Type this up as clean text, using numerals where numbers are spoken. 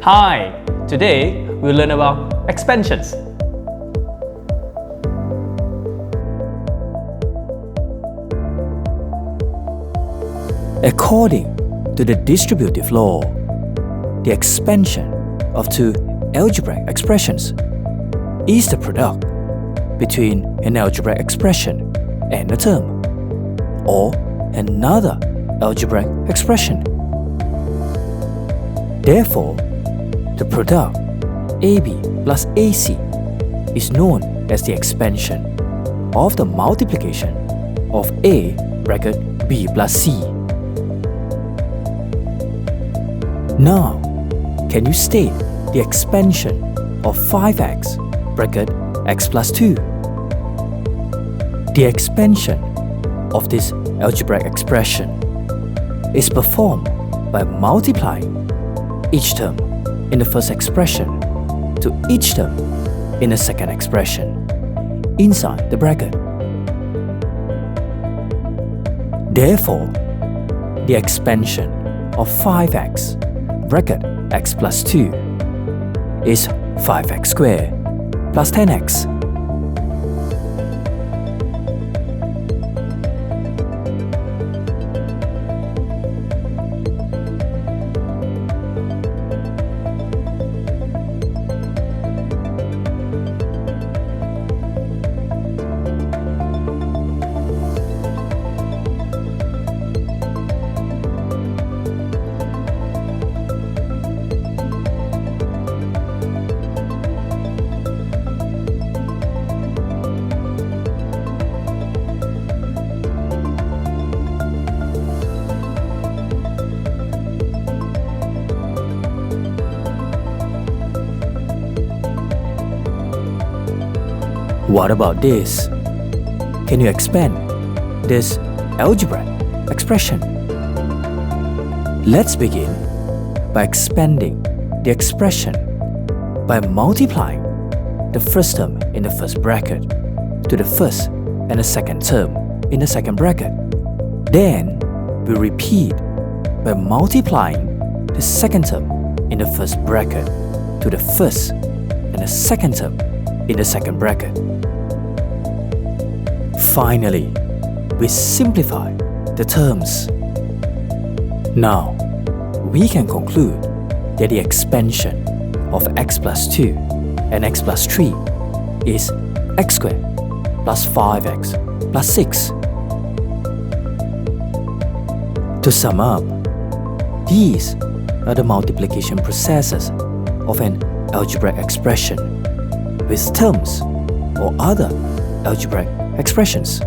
Hi! Today we'll learn about expansions. According to the distributive law, the expansion of two algebraic expressions is the product between an algebraic expression and a term, or another algebraic expression. Therefore, the product AB plus AC is known as the expansion of the multiplication of A bracket B plus C. Now, can you state the expansion of 5x bracket x plus 2? The expansion of this algebraic expression is performed by multiplying each term in the first expression to each term in the second expression inside the bracket. Therefore, the expansion of 5x bracket x plus 2 is 5x squared plus 10x. What about this? Can you expand this algebraic expression? Let's begin by expanding the expression by multiplying the first term in the first bracket to the first and the second term in the second bracket. Then we repeat by multiplying the second term in the first bracket to the first and the second term in the second bracket. Finally, we simplify the terms. Now, we can conclude that the expansion of x plus 2 and x plus 3 is x squared plus 5x plus 6. To sum up, these are the multiplication processes of an algebraic expression with terms or other algebraic expressions.